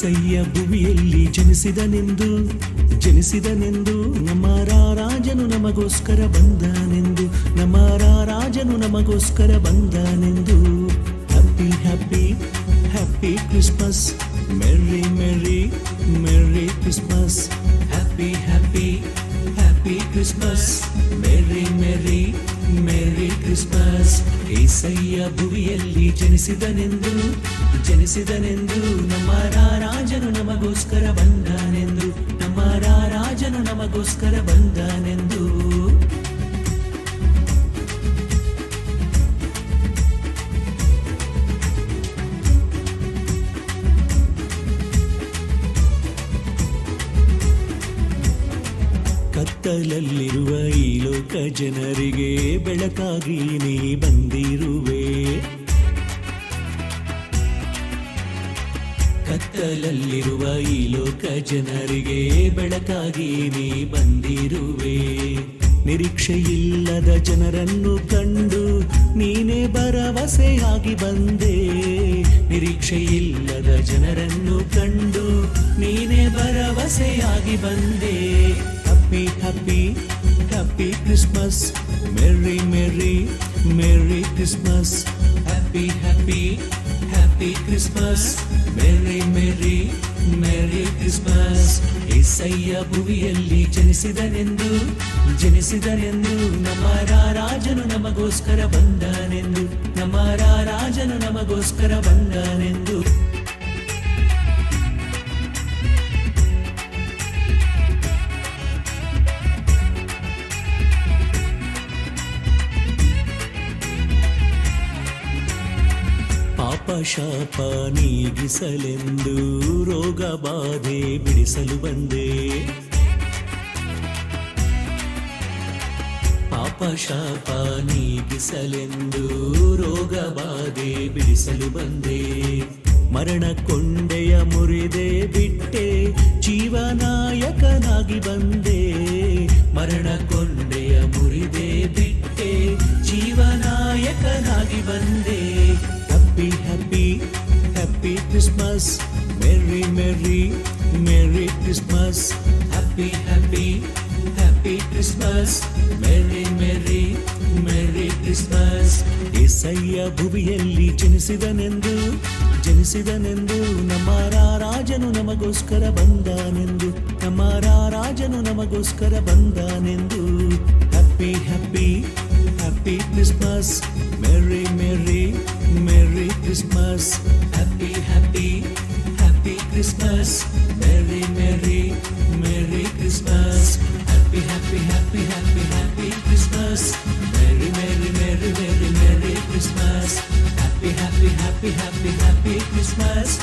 ಏಸಯ್ಯ ಭುವಿಯಲ್ಲಿ ಜನಿಸಿದನೆಂದು ಜನಿಸಿದನೆಂದು ನಮ್ಮ ರಾಜನು ನಮಗೋಸ್ಕರ ಬಂದನೆಂದು ನಮ್ಮ ರಾಜನು ನಮಗೋಸ್ಕರ ಬಂದನೆಂದು happy happy happy Christmas merry merry merry Christmas happy happy happy Christmas merry merry merry Christmas Yesayya ಭುವಿಯಲ್ಲಿ ಜನಿಸಿದನೆಂದು ಜನಿಸಿದನೆಂದು ನಮ್ಮ ರಾಜನು ನಮಗೋಸ್ಕರ ಬಂದನೆಂದು ನಮ್ಮ ರಾಜನು ನಮಗೋಸ್ಕರ ಬಂದನೆಂದು ಕತ್ತಲಲ್ಲಿರುವ ಈ ಲೋಕ ಜನರಿಗೆ ಬೆಳಕಾಗಿ ನೀ ಬಂದಿರುವೆ ಕತ್ತಲಲ್ಲಿರುವ ಈ ಲೋಕ ಜನರಿಗೆ ಬೆಳಕಾಗಿ ನೀ ಬಂದಿರುವೆ ನಿರೀಕ್ಷೆಯಿಲ್ಲದ ಜನರನ್ನು ಕಂಡು ನೀನೇ ಭರವಸೆಯಾಗಿ ಬಂದೆ ನಿರೀಕ್ಷೆಯಿಲ್ಲದ ಜನರನ್ನು ಕಂಡು ನೀನೇ ಭರವಸೆಯಾಗಿ ಬಂದೆ happy happy happy Christmas merry merry merry Christmas happy happy happy Christmas merry merry merry Christmas Yesayya ಭುವಿಯಲ್ಲಿ ಜನಿಸಿದನೆಂದು ಜನಿಸಿದನೆಂದು ನಮ್ಮ ರಾಜನು ನಮಗೋಸ್ಕರ ಬಂದನೆಂದು ನಮ್ಮ ರಾಜನು ನಮಗೋಸ್ಕರ ಬಂದನೆಂದು ಪಾಪ ಶಾಪ ನೀಗಿಸಲೆಂದು ರೋಗ ಬಾಧೆ ಬಿಡಿಸಲು ಬಂದೆ ಪಾಪ ಶಾಪ ನೀಗಿಸಲೆಂದು ರೋಗ ಬಾಧೆ ಬಿಡಿಸಲು ಬಂದೆ ಮರಣ ಕೊಂಡೆಯ ಮುರಿದೆ ಬಿಟ್ಟೆ ಜೀವನಾಯಕನಾಗಿ ಬಂದೆ ಮರಣ ಕೊಂಡೆಯ ಮುರಿದೆ ಬಿಟ್ಟೆ ಜೀವನಾಯಕನಾಗಿ ಬಂದೆ happy happy happy Christmas merry merry merry Christmas happy happy happy Christmas merry merry merry Christmas Yesayya ಭುವಿಯಲ್ಲಿ ಜನಿಸಿದನೆಂದು ಜನಿಸಿದನೆಂದು ನಮ್ಮ ರಾಜನು ನಮಗೋಸ್ಕರ ಬಂದನೆಂದು ನಮ್ಮ ರಾಜನು ನಮಗೋಸ್ಕರ ಬಂದನೆಂದು happy happy happy Christmas merry merry merry Christmas happy happy happy Christmas merry merry merry Christmas happy happy happy happy happy Christmas merry merry merry merry merry Christmas happy happy happy happy happy Christmas